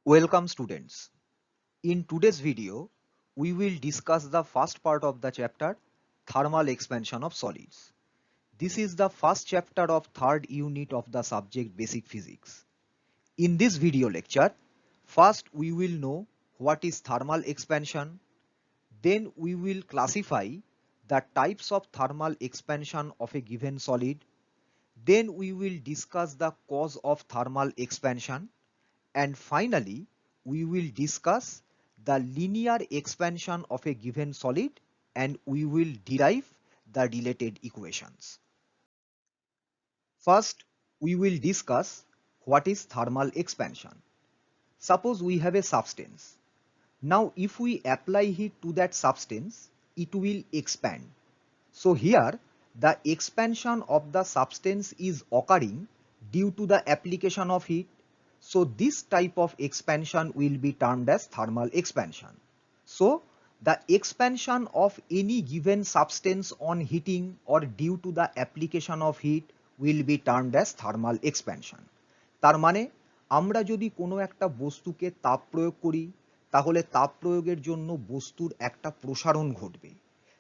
Welcome students. In today's video, we will discuss the first part of the chapter, thermal expansion of solids. This is the first chapter of third unit of the subject basic physics. In this video lecture, first we will know what is thermal expansion, then we will classify the types of thermal expansion of a given solid, then we will discuss the cause of thermal expansion, and finally, we will discuss the linear expansion of a given solid and we will derive the related equations. First, we will discuss what is thermal expansion. Suppose we have a substance. Now, if we apply heat to that substance, it will expand. So here, the expansion of the substance is occurring due to the application of heat. So this type of expansion will be termed as thermal expansion. So the expansion of any given substance on heating or due to the application of heat will be termed as thermal expansion. তার মানে আমরা যদি কোনো একটা বস্তুকে তাপ প্রয়োগ করি তাহলে তাপ প্রয়োগের জন্য বস্তুর একটা প্রসারণ ঘটবে।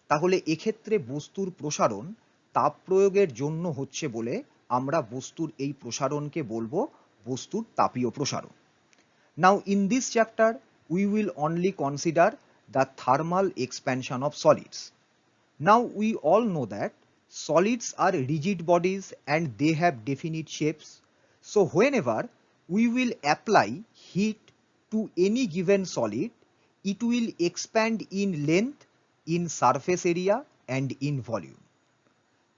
তাহলে এক্ষেত্রে বস্তুর প্রসারণ তাপ প্রয়োগের জন্য হচ্ছে বলে আমরা বস্তুর এই প্রসারণকে বলবো বস্তুর তাপীয় প্রসারণ। Now in this chapter we will only consider the thermal expansion of solids. Now we all know that solids are rigid bodies and they have definite shapes. So whenever we will apply heat to any given solid, it will expand in length, in surface area and in volume.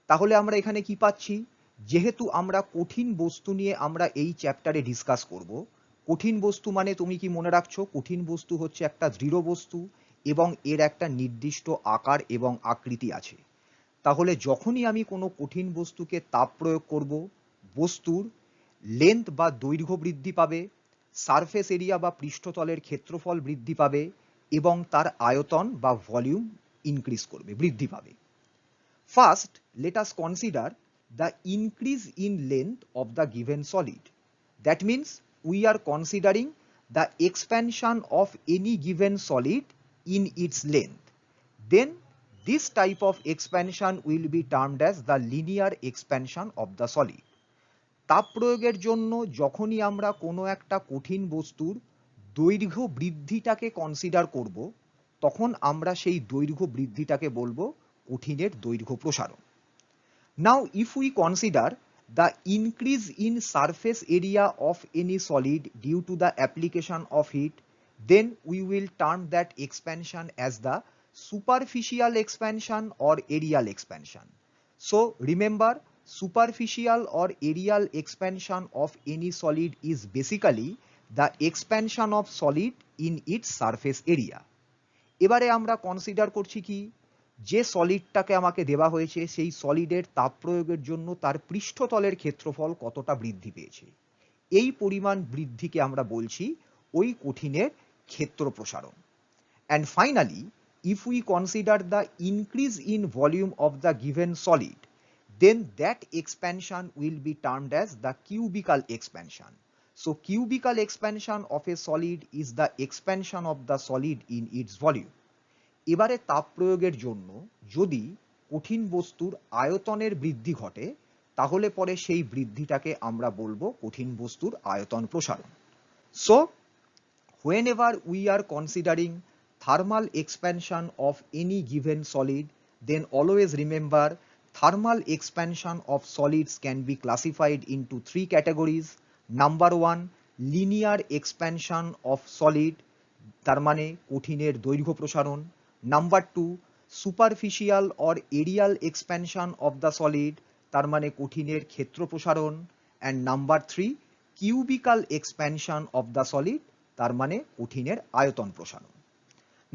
তাহলে আমরা এখানে কি পাচ্ছি? যেহেতু আমরা কঠিন বস্তু নিয়ে আমরা এই চ্যাপ্টারে ডিসকাস করব। কঠিন বস্তু মানে তুমি কি মনে রাখছো? কঠিন বস্তু হচ্ছে একটা দৃঢ় বস্তু এবং এর একটা নির্দিষ্ট আকার এবং আকৃতি আছে। তাহলে যখনই আমি কোনো কঠিন বস্তুকে তাপ প্রয়োগ করব, বস্তুর লেন্থ বা দৈর্ঘ্য বৃদ্ধি পাবে, সারফেস এরিয়া বা পৃষ্ঠতলের ক্ষেত্রফল বৃদ্ধি পাবে এবং তার আয়তন বা ভলিউম ইনক্রিজ করবে, বৃদ্ধি পাবে। First, let us consider the increase in length of the given solid. That means we are considering the expansion of any given solid in its length. Then this type of expansion will be termed as the linear expansion of the solid. তাপ প্রয়োগের জন্য যখনই আমরা কোনো একটা কঠিন বস্তুর দৈর্ঘ্য বৃদ্ধিটাকে কনসিডার করব, তখন আমরা সেই দৈর্ঘ্য বৃদ্ধিটাকে বলবো কঠিনের দৈর্ঘ্য প্রসারণ। Now if we consider the increase in surface area of any solid due to the application of heat, then we will term that expansion as the superficial expansion or areal expansion. So remember, superficial or areal expansion of any solid is basically the expansion of solid in its surface area. এবারে আমরা consider করছি কি, যে সলিডটাকে আমাকে দেওয়া হয়েছে সেই সলিডের তাপ প্রয়োগের জন্য তার পৃষ্ঠতলের ক্ষেত্রফল কতটা বৃদ্ধি পেয়েছে। এই পরিমাণ বৃদ্ধিকে আমরা বলছি ওই কঠিনের ক্ষেত্র প্রসারণ। And finally, if we consider the increase in volume of the given solid, then that expansion will be termed as the cubical expansion. So cubical expansion of a solid is the expansion of the solid in its volume. এবারে তাপ প্রয়োগের জন্য যদি কঠিন বস্তুর আয়তনের বৃদ্ধি ঘটে তাহলে পরে সেই বৃদ্ধিটাকে আমরা বলবো কঠিন বস্তুর আয়তন প্রসারণ। So whenever we are considering thermal expansion of any given solid, then always remember thermal expansion of solids can be classified into three categories. Number one, linear expansion of solid, তার মানে কঠিনের দৈর্ঘ্য প্রসারণ। Number two, superficial or areal expansion of the solid, তার মানে কঠিনের ক্ষেত্র প্রসারণ। And number three, cubical expansion of the solid, তার মানে কঠিনের আয়তন প্রসারণ।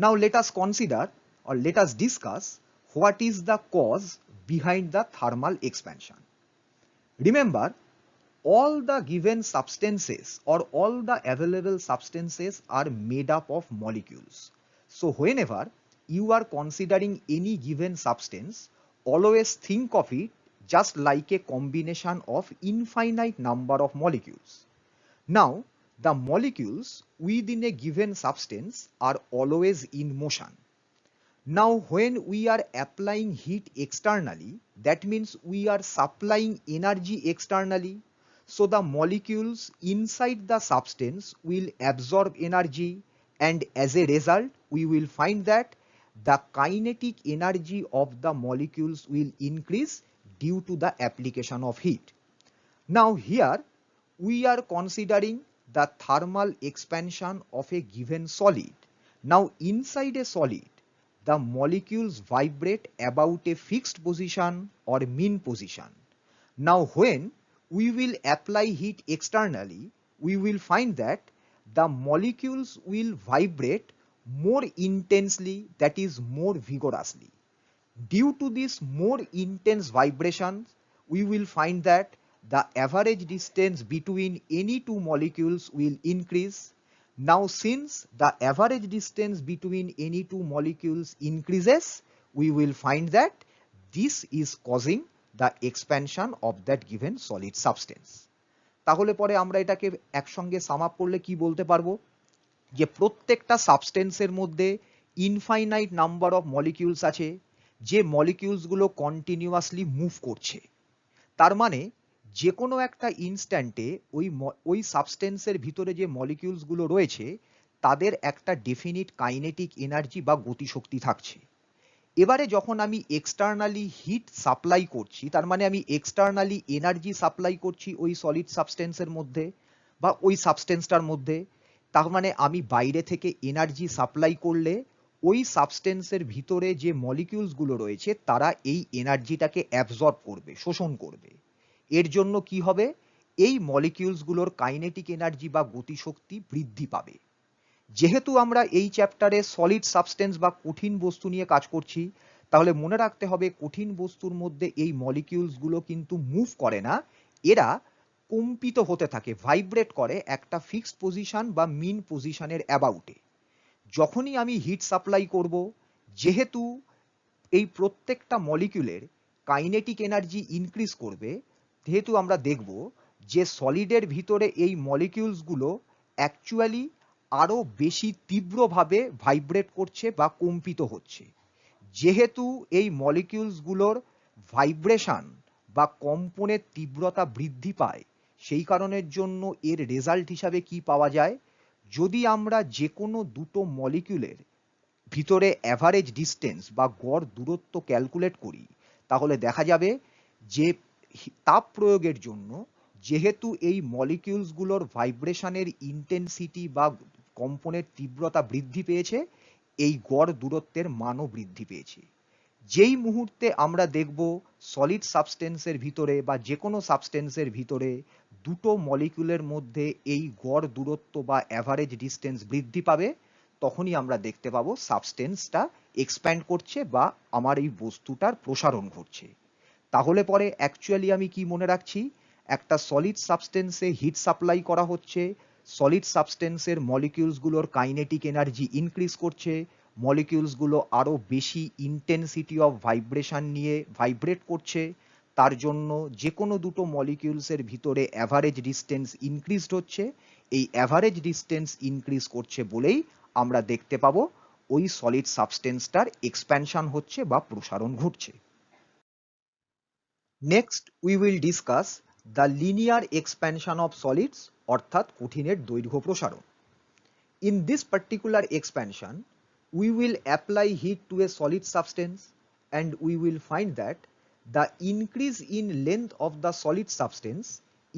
Now let us consider or let us discuss what is the cause behind the thermal expansion. Remember, all the given substances or all the available substances are made up of molecules. So whenever you are considering any given substance, always think of it just like a combination of infinite number of molecules. Now the molecules within a given substance are always in motion. Now, when we are applying heat externally, that means we are supplying energy externally. So the molecules inside the substance will absorb energy, and as a result, we will find that the kinetic energy of the molecules will increase due to the application of heat. Now here we are considering the thermal expansion of a given solid. Now inside a solid, the molecules vibrate about a fixed position or mean position. Now when we will apply heat externally, we will find that the molecules will vibrate more intensely, that is more vigorously. Due to this more intense vibrations, we will find that the average distance between any two molecules will increase. Now, since the average distance between any two molecules increases, we will find that this is causing the expansion of that given solid substance. তাহলে পরে আমরা এটাকে একসঙ্গে sum up করলে কি বলতে পারবো, যে প্রত্যেকটা সাবস্টেন্সের মধ্যে ইনফাইনাইট নাম্বার অফ মলিকিউলস আছে, যে মলিকিউলসগুলো কন্টিনিউয়াসলি মুভ করছে। তার মানে যে কোনো একটা ইনস্ট্যান্টে ওই সাবস্টেন্সের ভিতরে যে মলিকিউলসগুলো রয়েছে তাদের একটা ডেফিনিট কাইনেটিক এনার্জি বা গতিশক্তি থাকছে। এবারে যখন আমি এক্সটার্নালি হিট সাপ্লাই করছি, তার মানে আমি এক্সটার্নালি এনার্জি সাপ্লাই করছি ওই সলিড সাবস্টেন্সের মধ্যে বা ওই সাবস্টেন্সটার মধ্যে, তার মানে আমি বাইরে থেকে এনার্জি সাপ্লাই করলে ওই সাবস্টেন্সের ভিতরে যে মলিকিউলসগুলো রয়েছে তারা এই এনার্জিটাকে অ্যাবজর্ব করবে, শোষণ করবে। এর জন্য কি হবে, এই মলিকিউলসগুলোর কাইনেটিক এনার্জি বা গতিশক্তি বৃদ্ধি পাবে। যেহেতু আমরা এই চ্যাপ্টারে সলিড সাবস্টেন্স বা কঠিন বস্তু নিয়ে কাজ করছি, তাহলে মনে রাখতে হবে কঠিন বস্তুর মধ্যে এই মলিকিউলসগুলো কিন্তু মুভ করে না, এরা কম্পিত হতে থাকে, ভাইব্রেট করে একটা ফিক্সড পজিশন বা মিন পজিশনের অ্যাবাউটে। যখনই আমি হিট সাপ্লাই করব, যেহেতু এই প্রত্যেকটা মলিকিউলের কাইনেটিক এনার্জি ইনক্রিজ করবে, যেহেতু আমরা দেখব যে সলিডের ভিতরে এই মলিকিউলসগুলো অ্যাকচুয়ালি আরো বেশি তীব্রভাবে ভাইব্রেট করছে বা কম্পিত হচ্ছে। যেহেতু এই মলিকিউলসগুলোর ভাইব্রেশন বা কম্পনের তীব্রতা বৃদ্ধি পায়, সেই কারণের জন্য এর রেজাল্ট হিসাবে কি পাওয়া যায়, যদি আমরা যে কোনো দুটো মলিকিউলের ভিতরে অ্যাভারেজ ডিস্টেন্স বা গড় দূরত্ব ক্যালকুলেট করি, তাহলে দেখা যাবে যে তাপ প্রয়োগের জন্য যেহেতু এই মলিকিউলসগুলোর ভাইব্রেশনের ইন্টেন্সিটি বা কম্পনের তীব্রতা বৃদ্ধি পেয়েছে, এই গড় দূরত্বের মানও বৃদ্ধি পেয়েছে। যেই মুহূর্তে আমরা দেখব সলিড সাবস্টেন্সের ভিতরে বা যে কোনো সাবস্টেন্সের ভিতরে দুটো মলিকিউলের মধ্যে এই গড় দূরত্ব বা অ্যাভারেজ ডিস্টেন্স বৃদ্ধি পাবে, তখনই আমরা দেখতে পাবো সাবস্টেন্সটা এক্সপ্যান্ড করছে বা আমার এই বস্তুটার প্রসারণ ঘটছে। তাহলে পরে অ্যাকচুয়ালি আমি কি মনে রাখছি, একটা সলিড সাবস্টেন্সে হিট সাপ্লাই করা হচ্ছে, সলিড সাবস্টেন্সের মলিকিউলসগুলোর কাইনেটিক এনার্জি ইনক্রিজ করছে, মলিকিউলসগুলো আরো বেশি ইন্টেন্সিটি অফ ভাইব্রেশন নিয়ে ভাইব্রেট করছে, তার জন্য যে কোনো দুটো মলিকিউলসের ভিতরে অ্যাভারেজ ডিস্টেন্স ইনক্রিজড হচ্ছে। এই অ্যাভারেজ ডিস্টেন্স ইনক্রিজ করছে বলেই আমরা দেখতে পাবো ওই সলিড সাবস্টেন্সটার এক্সপ্যানশন হচ্ছে বা প্রসারণ ঘটছে। Next we will discuss the linear expansion of solids, অর্থাৎ কঠিনের দৈর্ঘ্য প্রসারণ। In this particular expansion, we will apply heat to a solid substance and we will find that the increase in length of the solid substance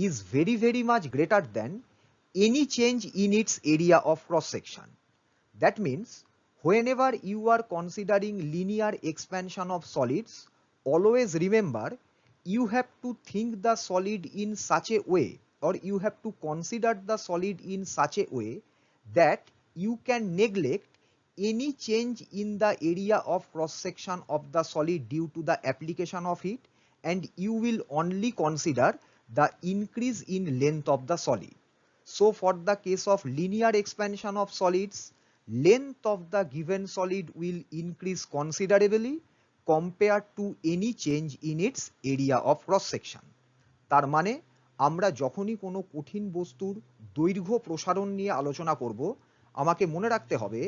is very much greater than any change in its area of cross section. That means whenever you are considering linear expansion of solids, always remember you have to think the solid in such a way, or you have to consider the solid in such a way that you can neglect any change in the area of cross section of the solid due to the application of heat, and you will only consider the increase in length of the solid. So for the case of linear expansion of solids, length of the given solid will increase considerably compared to any change in its area of cross section. তার মানে আমরা যখনই কোনো কঠিন বস্তুর দৈর্ঘ্য প্রসারণ নিয়ে আলোচনা করব, আমাকে মনে রাখতে হবে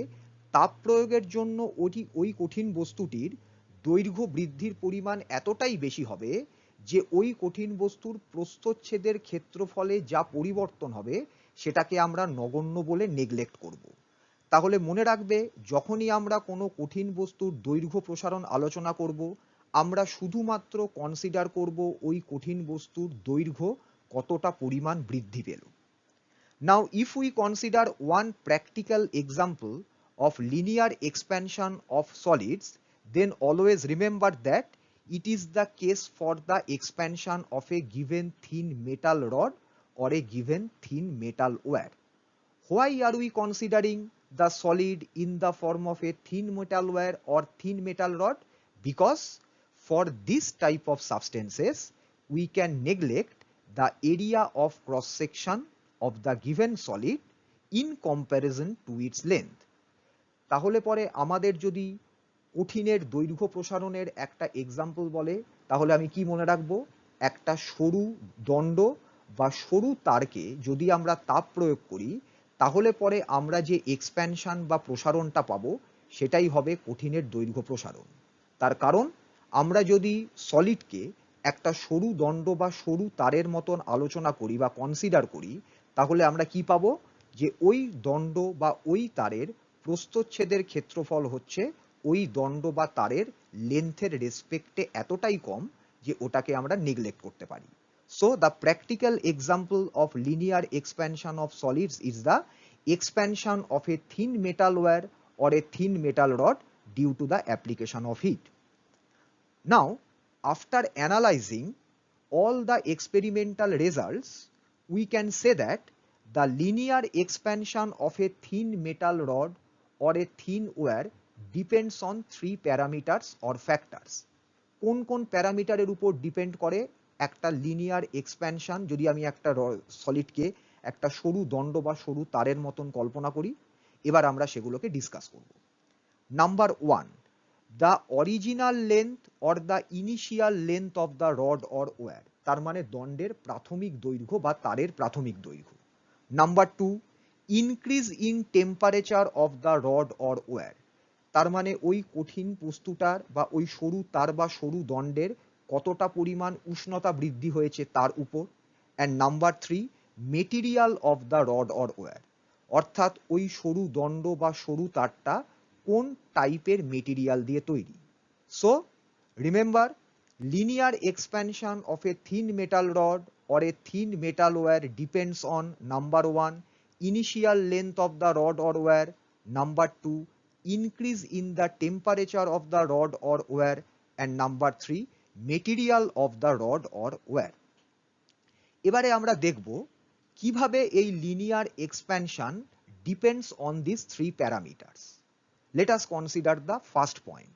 তাপ প্রয়োগের জন্য ওই কঠিন বস্তুটির দৈর্ঘ্য বৃদ্ধির পরিমাণ এতটাই বেশি হবে যে ওই কঠিন বস্তুর প্রস্থচ্ছেদের ক্ষেত্রফলে যা পরিবর্তন হবে সেটাকে আমরা নগণ্য বলে নেগলেক্ট করব। তাহলে মনে রাখবে, যখনই আমরা কোনো কঠিন বস্তুর দৈর্ঘ্য প্রসারণ আলোচনা করব, আমরা শুধুমাত্র কনসিডার করব ওই কঠিন বস্তুর দৈর্ঘ্য কতটা পরিমাণ বৃদ্ধি পেল। Now, if we consider one practical example of linear expansion of solids, then always remember that it is the case for the expansion of a given thin metal rod or a given thin metal wire. Why are we considering the solid in the form of a thin metal wire or thin metal rod? Because for this type of substances, we can neglect the area of cross section of the given solid in comparison to its length. তাহলে পরে আমাদের যদি কঠিনের দৈর্ঘ্য প্রসারণের একটা example বলে, তাহলে আমি কি মনে রাখবো, একটা সরু দণ্ড বা সরু তারকে যদি আমরা তাপ প্রয়োগ করি, তাহলে পরে আমরা যে এক্সপ্যানশন বা প্রসারণটা পাবো সেটাই হবে কঠিনের দৈর্ঘ্য প্রসারণ। তার কারণ আমরা যদি সলিডকে একটা সরু দণ্ড বা সরু তারের মতন আলোচনা করি বা কনসিডার করি, তাহলে আমরা কি পাবো, যে ওই দণ্ড বা ওই তারের প্রস্থচ্ছেদের ক্ষেত্রফল হচ্ছে ওই দণ্ড বা তারের লেন্থের রেসপেক্টে এতটাই কম যে ওটাকে আমরা নেগলেক্ট করতে পারি। So the practical example of linear expansion of solids is the expansion of a thin metal wire or a thin metal rod due to the application of heat. Now, after analyzing all the experimental results, we can say that the linear expansion of a thin metal rod or a thin wire depends on three parameters or factors. কোন কোন প্যারামিটারের উপর depend করে একটা linear expansion, যদি আমি একটা সলিডকে একটা সরু দণ্ড বা সরু তারের মতন কল্পনা করি? এবার আমরা সেগুলোকে ডিসকাস করব। Number 1, the original length or the initial length of the rod or wire, তার মানে দণ্ডের প্রাথমিক দৈর্ঘ্য বা তারের প্রাথমিক দৈর্ঘ্য। Number 2, increase in temperature of the rod or wire, তার মানে ওই কঠিন বস্তুটার বা ওই সরু তার বা সরু দণ্ডের কতটা পরিমাণ উষ্ণতা বৃদ্ধি হয়েছে তার উপর। And number 3, material of the rod or wire, অর্থাৎ ওই সরু দণ্ড বা সরু তারটা কোন টাইপের মেটেরিয়াল দিয়ে তৈরি। So remember, linear expansion of a thin metal rod or a thin metal wire depends on number 1, initial length of the rod or wire, number 2, increase in the temperature of the rod or wire, and number 3, material of the rod or wire. এবারে আমরা দেখব কিভাবে এই linear expansion depends on these three parameters. Let us consider the first point.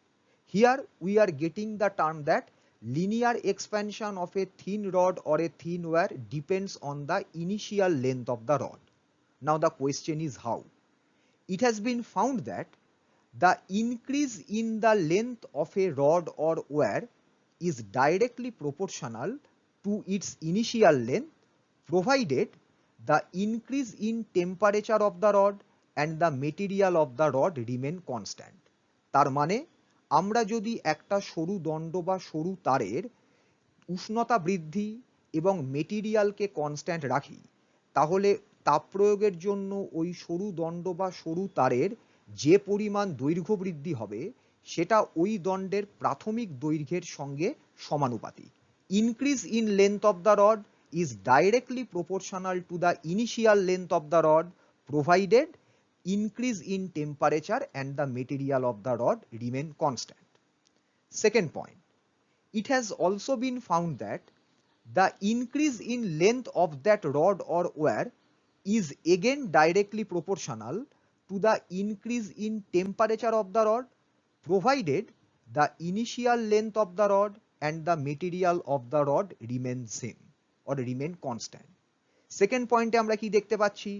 Here we are getting the term that linear expansion of a thin rod or a thin wire depends on the initial length of the rod. Now the question is how? It has been found that the increase in the length of a rod or wire is directly proportional to its initial length, provided the increase in temperature of the rod and the material of the rod remain constant. তার মানে আমরা যদি একটা সরু দণ্ড বা সরু তারের উষ্ণতা বৃদ্ধি এবং মেটেরিয়ালকে কনস্ট্যান্ট রাখি, তাহলে তাপ প্রয়োগের জন্য ওই সরু দণ্ড বা সরু তারের যে পরিমাণ দৈর্ঘ্য বৃদ্ধি হবে সেটা ওই দণ্ডের প্রাথমিক দৈর্ঘ্যের সঙ্গে সমানুপাতিক। Increase in length of the rod is directly proportional to the initial length of the rod, provided increase in temperature and the material of the rod remain constant. Second point, it has also been found that the increase in length of that rod or wire is again directly proportional to the increase in temperature of the rod, provided the initial length of the rod and the material of the rod remain same or remain constant. Second পয়েন্টে আমরা কি দেখতে পাচ্ছি,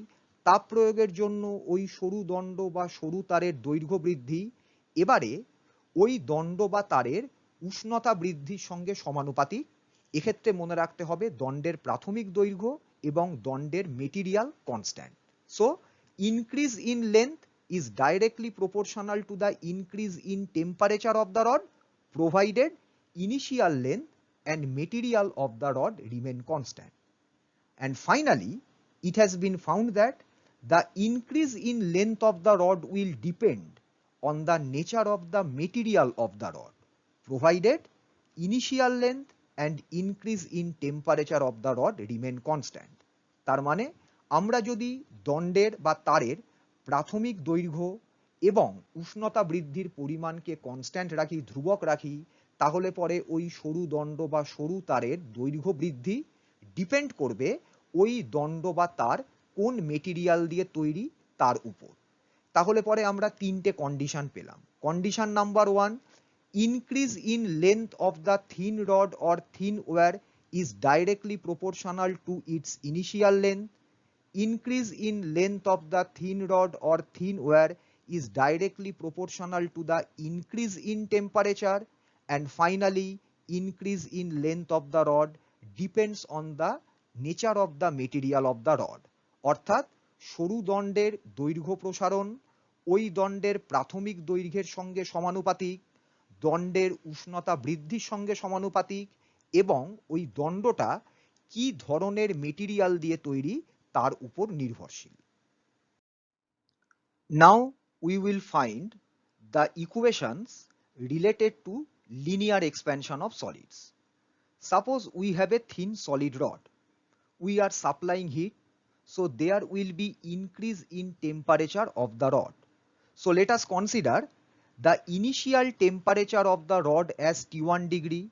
তাপ প্রয়োগের জন্য ওই সরু দণ্ড বা সরু তারের দৈর্ঘ্য বৃদ্ধি এবারে ওই দণ্ড বা তারের উষ্ণতা বৃদ্ধির সঙ্গে সমানুপাতিক। এক্ষেত্রে মনে রাখতে হবে দণ্ডের প্রাথমিক দৈর্ঘ্য এবং দণ্ডের material constant. So increase in length is directly proportional to the increase in temperature of the rod provided initial length and material of the rod remain constant. And finally, it has been found that the increase in length of the rod will depend on the nature of the material of the rod provided initial length and increase in temperature of the rod remain constant. তার মানে আমরা যদি দণ্ডের বা তারের প্রাথমিক দৈর্ঘ্য এবং উষ্ণতা বৃদ্ধির পরিমাণকে কনস্ট্যান্ট রাখি, ধ্রুবক রাখি, তাহলে পরে ওই সরু দণ্ড বা সরু তারের দৈর্ঘ্য বৃদ্ধি ডিপেন্ড করবে ওই দণ্ড বা তার কোন মেটেরিয়াল দিয়ে তৈরি তার উপর। তাহলে পরে আমরা তিনটে কন্ডিশন পেলাম। Condition number 1, increase in length of the thin rod or thin wire is directly proportional to its initial length. Increase in length of the thin rod or thin wire is directly proportional to the increase in temperature. And finally, increase in length of the rod depends on the nature of the material of the rod. অর্থাৎ সরু দণ্ডের দৈর্ঘ্য প্রসারণ ওই দণ্ডের প্রাথমিক দৈর্ঘ্যের সঙ্গে সমানুপাতিক, দণ্ডের উষ্ণতা বৃদ্ধির সঙ্গে সমানুপাতিক এবং ওই দণ্ডটা কি ধরনের মেটেরিয়াল দিয়ে তৈরি তার উপর নির্ভরশীল। Now we will find the equations related to linear expansion of solids. Suppose we have a thin solid rod. We are supplying heat, so there will be increase in temperature of the rod. So let us consider the initial temperature of the rod as T1 degree.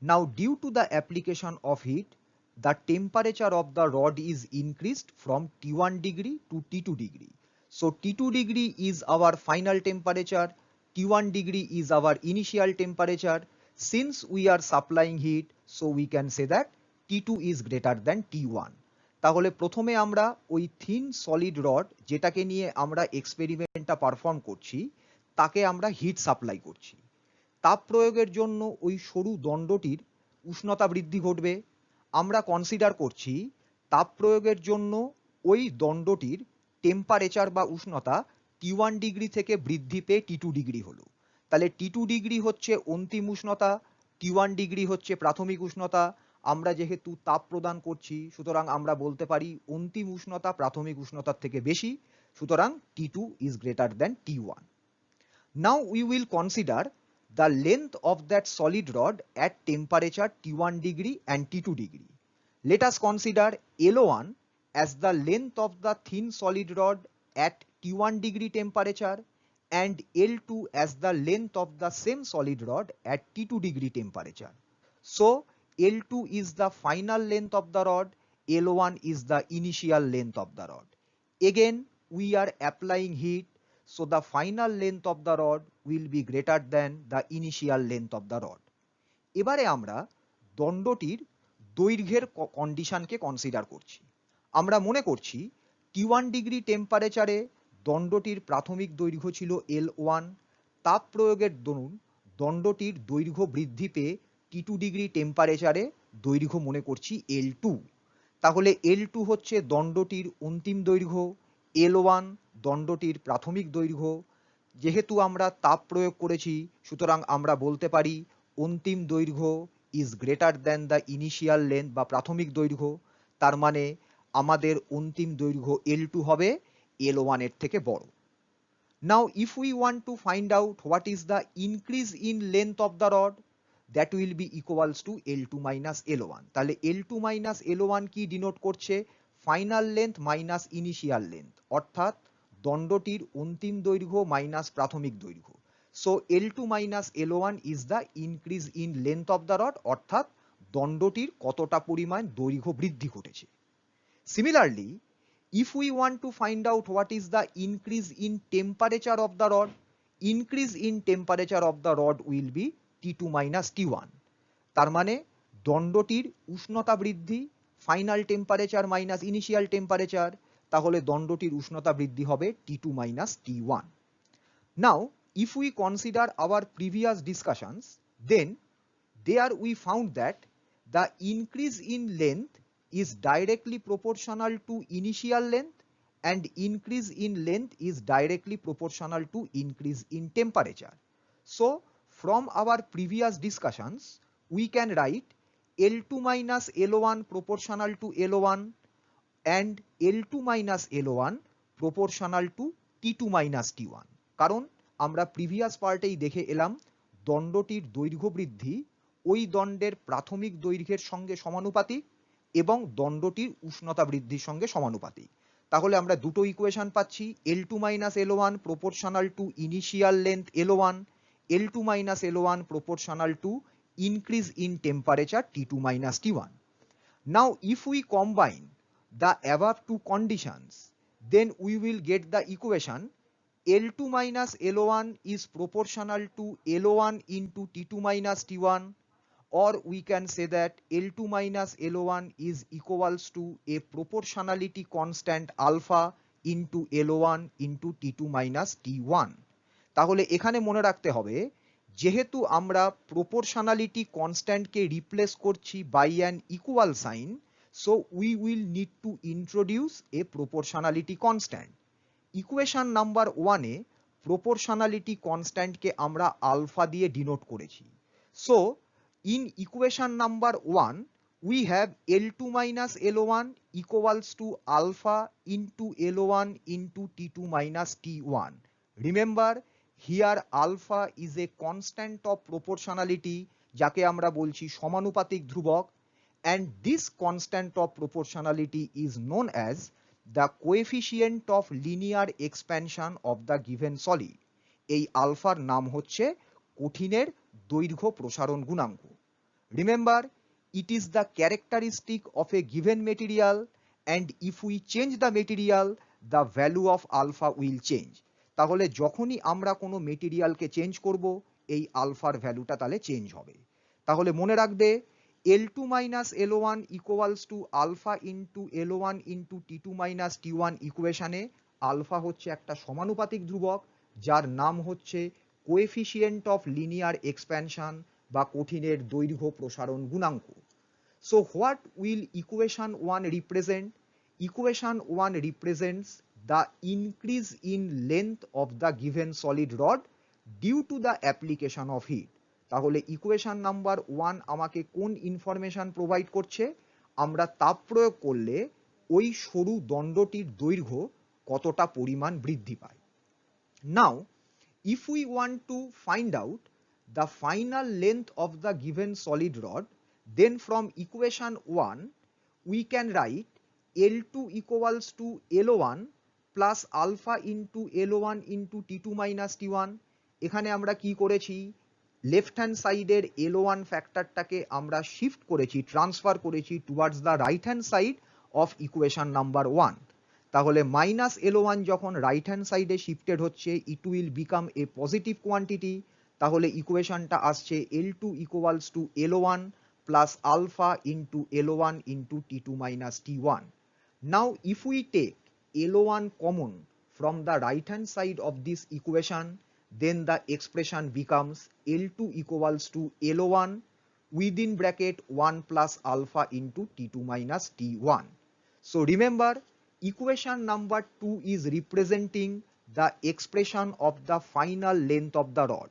Now due to the application of heat, the temperature of the rod is increased from T1 degree to T2 degree. So T2 degree is our final temperature, T1 degree is our initial temperature. Since we are supplying heat, so we can say that T2 is greater than T1. তাহলে প্রথমে আমরা ওই thin solid rod যেটাকে নিয়ে আমরা এক্সপেরিমেন্টটা perform করছি তাকে আমরা হিট সাপ্লাই করছি। তাপ প্রয়োগের জন্য ওই সরু দণ্ডটির উষ্ণতা বৃদ্ধি ঘটবে। আমরা কনসিডার করছি তাপ প্রয়োগের জন্য ওই দণ্ডটির টেম্পারেচার বা উষ্ণতা T1 ডিগ্রি থেকে বৃদ্ধি পেয়ে T2 ডিগ্রি হলো। তাহলে T2 ডিগ্রি হচ্ছে অন্তিম উষ্ণতা, T1 ডিগ্রি হচ্ছে প্রাথমিক উষ্ণতা। আমরা যেহেতু তাপ প্রদান করছি সুতরাং আমরা বলতে পারি অন্তিম উষ্ণতা প্রাথমিক উষ্ণতার থেকে বেশি, সুতরাং T2 is greater than T1. Now we will consider the length of that solid rod at temperature T1 degree and T2 degree. Let us consider L1 as the length of the thin solid rod at T1 degree temperature and L2 as the length of the same solid rod at T2 degree temperature. So L2 is the final length of the rod, L1 is the initial length of the rod. Again we are applying heat, so the final length of the rod will be greater than the initial length of the rod. এবারে আমরা দণ্ডটির দৈর্ঘ্যের কন্ডিশনকে consider করছি। আমরা মনে করছি T1 degree টেম্পারেচারে দণ্ডটির প্রাথমিক দৈর্ঘ্য ছিল L1, তাপ প্রয়োগের দরুন দণ্ডটির দৈর্ঘ্য বৃদ্ধি পেয়ে T2 ডিগ্রি টেম্পারেচারে দৈর্ঘ্য মনে করছি L2। তাহলে L2 হচ্ছে দণ্ডটির অন্তিম দৈর্ঘ্য, L1 দণ্ডটির প্রাথমিক দৈর্ঘ্য। যেহেতু আমরা তাপ প্রয়োগ করেছি সুতরাং আমরা বলতে পারি অন্তিম দৈর্ঘ্য is greater than the initial length বা প্রাথমিক দৈর্ঘ্য। তার মানে আমাদের অন্তিম দৈর্ঘ্য L2 হবে L1 এর থেকে বড়। Now if we want to find out what is the increase in length of the rod, that will be equals to L2 minus L1. তাহলে L2 minus L1 কি ডিনোট করছে? Final length minus initial length, অর্থাৎ দণ্ডটির অন্তিম দৈর্ঘ্য minus প্রাথমিক দৈর্ঘ্য। So L2 minus L1 is the increase in length of the rod, অর্থাৎ দণ্ডটির কতটা পরিমাণ দৈর্ঘ্য বৃদ্ধি ঘটেছে। Similarly, if we want to find out what is the increase in temperature of the rod, increase in temperature of the rod will be T2 minus T1. তার মানে দণ্ডটির উষ্ণতা বৃদ্ধি final temperature minus initial temperature, তাহলে দণ্ডটির উষ্ণতা বৃদ্ধি হবে T2 minus T1. Now if we consider our previous discussions, then there we found that the increase in length is directly proportional to initial length and increase in length is directly proportional to increase in temperature. So from our previous discussions, we can write L2 minus L1 proportional to L1 and L2 minus L1 proportional to T2 minus T1. কারণ আমরা previous পার্টেই দেখে এলাম দণ্ডটির দৈর্ঘ্য বৃদ্ধি ওই দণ্ডের প্রাথমিক দৈর্ঘ্যের সঙ্গে সমানুপাতিক এবং দণ্ডটির উষ্ণতা বৃদ্ধির সঙ্গে সমানুপাতিক। তাহলে আমরা দুটো ইকুয়েশন পাচ্ছি, L2 minus L1 proportional to initial length L1, L2 minus L1 proportional to increase in temperature T2 minus T1. Now if we combine the above two conditions, then we will get the equation L2 minus L1 is proportional to L1 into T2 minus T1, or we can say that L2 minus L1 is equals to a proportionality constant alpha into L1 into T2 minus T1. তাহলে এখানে মনে রাখতে হবে যেহেতু আমরা proportionality কনস্ট্যান্টকে replace করছি by an equal sign, so we will need to introduce a proportionality constant. Equation number 1 এ প্রপোর্শনালিটি কনস্ট্যান্টকে আমরা আলফা দিয়ে ডিনোট করেছি। So in equation number 1 we have L2 minus L1 equals to alpha into L1 into T2 minus T1. Remember here alpha is a constant of proportionality যাকে আমরা বলছি সমানুপাতিক ধ্রুবক, and this constant of proportionality is known as the coefficient of linear expansion of the given solid. এই আলফার নাম হচ্ছে কঠিনের দৈর্ঘ্য প্রসারণ গুণাঙ্ক। Remember, it is the characteristic of a given material, and if we change the material, the value of alpha will change. তাহলে যখনই আমরা কোনো মেটেরিয়ালকে চেঞ্জ করব এই আলফার ভ্যালুটা তাহলে চেঞ্জ হবে। তাহলে মনে রাখবে L2 minus L1 equals to alpha into L1 into T2 minus T1 ইকুয়েশনে আলফা হচ্ছে একটা সমানুপাতিক ধ্রুবক যার নাম হচ্ছে কোএফিসিয়েন্ট অফ লিনিয়ার এক্সপ্যানশন বা কঠিনের দৈর্ঘ্য প্রসারণ গুণাঙ্ক। So what will equation 1 represent? Equation 1 represents the increase in length of the given solid rod due to the application of heat. তাহলে ইকুয়েশন নাম্বার 1 আমাকে কোন ইনফরমেশন প্রোভাইড করছে? আমরা তাপ প্রয়োগ করলে ওই সরু দণ্ডটির দৈর্ঘ্য কতটা পরিমাণ বৃদ্ধি পায়। নাও if we want to find out the final length of the given solid rod, then from equation 1 we can write L2 equals to L1 plus alpha into L1 into T2 minus T1. এখানে আমরা কি করেছি? Left hand সাইডের L1 ফ্যাক্টরটাকে আমরা shift করেছি, transfer করেছি towards the right hand side of equation number 1। তাহলে minus L1 যখন রাইট হ্যান্ড সাইডে শিফটেড হচ্ছে it will become a positive quantity. তাহলে ইকুয়েশনটা আসছে L2 equals to L1 plus alpha into L1 into T2 minus T1। Now if we take L1 common from the right hand side of this equation, then the expression becomes L2 equals to L1 within bracket 1 plus alpha into T2 minus T1. So remember, equation number 2 is representing the expression of the final length of the rod.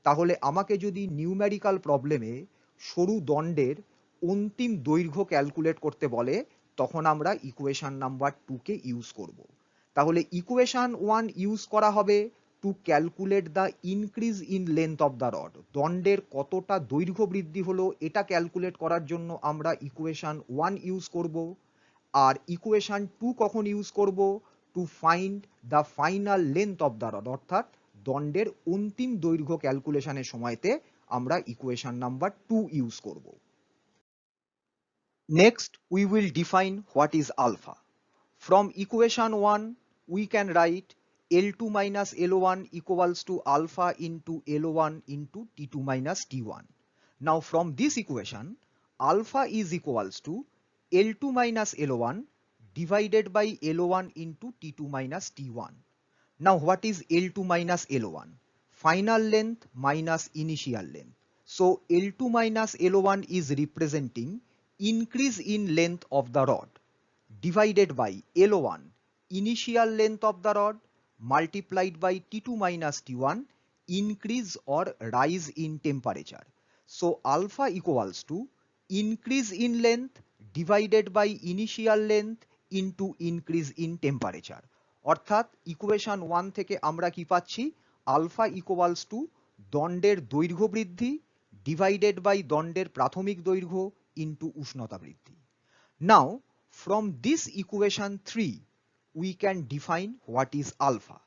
তাহলে আমাকে যদি numerical প্রবলেমে সরু দণ্ডের অন্তিম দৈর্ঘ্য calculate করতে বলে তখন আমরা ইকুয়েশন নাম্বার 2 কে ইউজ করব। তাহলে ইকুয়েশন 1 ইউজ করা হবে to calculate the increase in length of the rod. দণ্ডের কতটা দৈর্ঘ্য বৃদ্ধি হলো এটা ক্যালকুলেট করার জন্য আমরা ইকুয়েশন 1 ইউজ করব। আর ইকুয়েশন 2 কখন ইউজ করব? To find the final length of the rod, অর্থাৎ দণ্ডের অন্তিম দৈর্ঘ্য ক্যালকুলেশনের সময়তে আমরা ইকুয়েশন নাম্বার 2 ইউজ করব। Next we will define what is alpha. From equation 1 we can write L2 minus L1 equals to alpha into L1 into T2 minus T1. Now from this equation, alpha is equals to L2 minus L1 divided by L1 into T2 minus T1. Now what is L2 minus L1? Final length minus initial length. So L2 minus L1 is representing increase in length of the rod divided by L1 initial length of the rod multiplied by T2 minus T1 increase or rise in temperature. So alpha equals to increase in length divided by initial length into increase in temperature. অর্থাৎ equation 1 থেকে আমরা কি পাচ্ছি, alpha equals to দণ্ডের দৈর্ঘ্য বৃদ্ধি divided by দণ্ডের প্রাথমিক দৈর্ঘ্য into উষ্ণতা বৃদ্ধি। নাও from this equation 3 we can define what is alpha.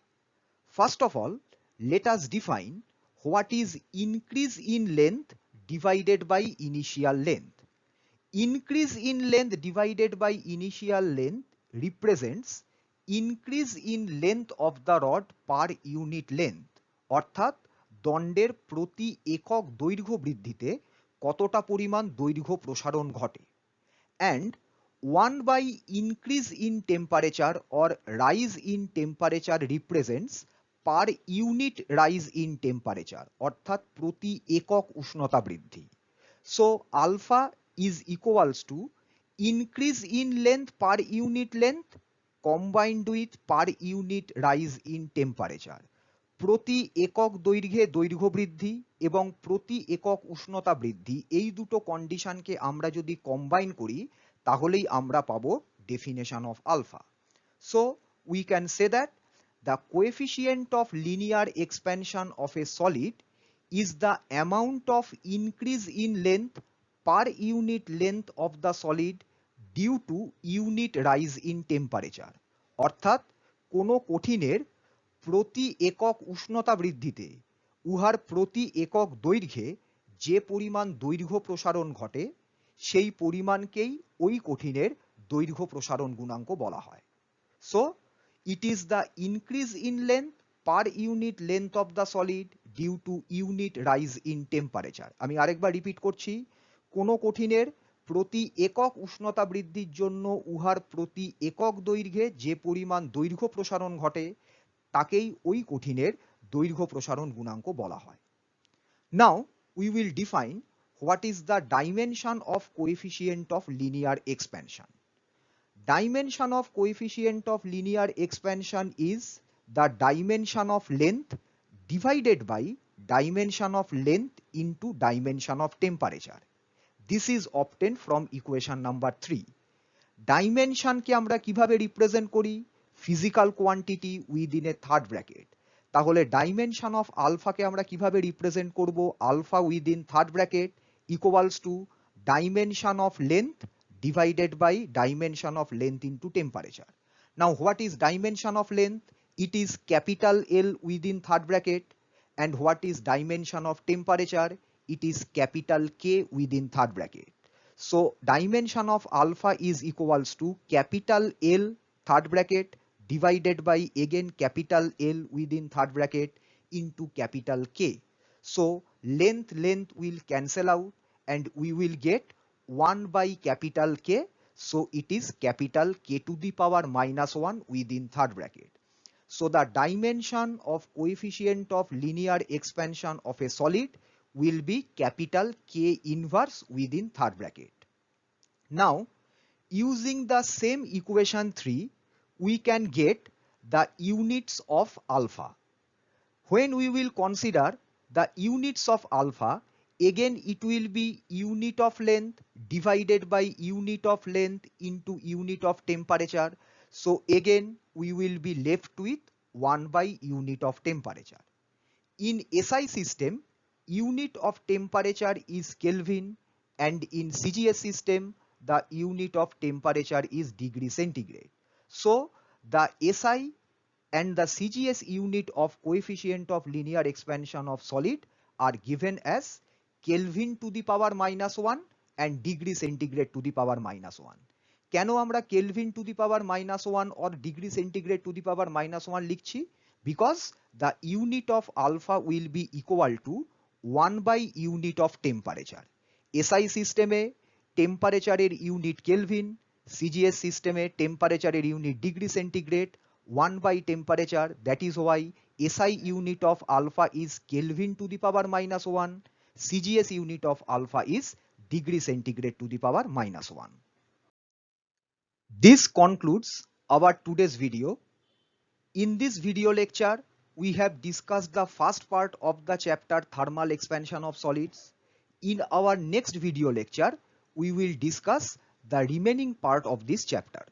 First of all, let us define what is increase in length divided by initial length. Increase in length divided by initial length represents increase in length of the rod per unit length, অর্থাৎ দণ্ডের প্রতি একক দৈর্ঘ্য বৃদ্ধিতে কতটা পরিমাণ দৈর্ঘ্য প্রসারণ ঘটে। and 1 by increase in temperature or rise in temperature represents per unit rise in temperature, অর্থাৎ প্রতি একক উষ্ণতা বৃদ্ধি। So alpha is equals to increase in length per unit length combined with per unit rise in temperature. প্রতি একক দৈর্ঘ্যে দৈর্ঘ্য বৃদ্ধি এবং প্রতি একক উষ্ণতা বৃদ্ধি, এই দুটো কন্ডিশনকে আমরা যদি কম্বাইন করি তাহলেই আমরা পাবো definition of alpha. So we can say that the coefficient of linear expansion of a solid is the amount of increase in length per unit length of the solid due to unit rise in temperature. অর্থাৎ কোনো কঠিনের প্রতি একক উষ্ণতা বৃদ্ধিতে উহার প্রতি একক দৈর্ঘ্যে যে পরিমাণ দৈর্ঘ্য প্রসারণ ঘটে সেই পরিমাণকেই ওই কঠিনের দৈর্ঘ্য প্রসারণ গুণাঙ্ক বলা হয়। So it is the increase in length per unit length of the solid due to unit rise in temperature. আমি আরেকবার রিপিট করছি, কোনো কঠিনের প্রতি একক উষ্ণতা বৃদ্ধির জন্য উহার প্রতি একক দৈর্ঘ্যে যে পরিমাণ দৈর্ঘ্য প্রসারণ ঘটে তাকেই ওই কঠিনের দৈর্ঘ্য প্রসারণ গুণাঙ্ক বলা হয়। Now we will define what is the dimension of coefficient of linear expansion. Dimension of coefficient of linear expansion is the dimension of length divided by dimension of length into dimension of temperature. This is obtained from equation number 3. Dimension কে আমরা কিভাবে represent করি? Physical quantity within a third bracket. তাহলে dimension of আলফাকে আমরা কিভাবে represent করব? Alpha within third bracket equals to dimension of length divided by dimension of length into temperature. Now what is dimension of length? It is capital L within third bracket. And what is dimension of temperature? It is capital K within third bracket. So dimension of alpha is equals to capital L third bracket divided by again capital L within third bracket into capital K. So length will cancel out and we will get 1 by capital K. So it is capital K to the power minus 1 within third bracket. So the dimension of coefficient of linear expansion of a solid will be capital K inverse within third bracket. Now using the same equation 3 we can get the units of alpha. When we will consider the units of alpha, again it will be unit of length divided by unit of length into unit of temperature. So again we will be left with 1 by unit of temperature. In SI system, unit of temperature is Kelvin and in CGS system the unit of temperature is degree centigrade. So the SI and the CGS unit of coefficient of linear expansion of solid are given as Kelvin to the power minus 1 and degree centigrade to the power minus 1. কেন আমরা Kelvin to the power minus 1 or degree centigrade to the power minus 1 লিখছি? Because the unit of alpha will be equal to 1 by unit of temperature. SI সিস্টেমে টেম্পারেচারের unit kelvin, CGS সিস্টেমে টেম্পারেচারের unit degree centigrade, 1 by temperature. That is why SI unit of alpha is Kelvin to the power minus 1. CGS unit of alpha is degree centigrade to the power -1. This concludes our today's video. In this video lecture, we have discussed the first part of the chapter thermal expansion of solids. In our next video lecture, we will discuss the remaining part of this chapter.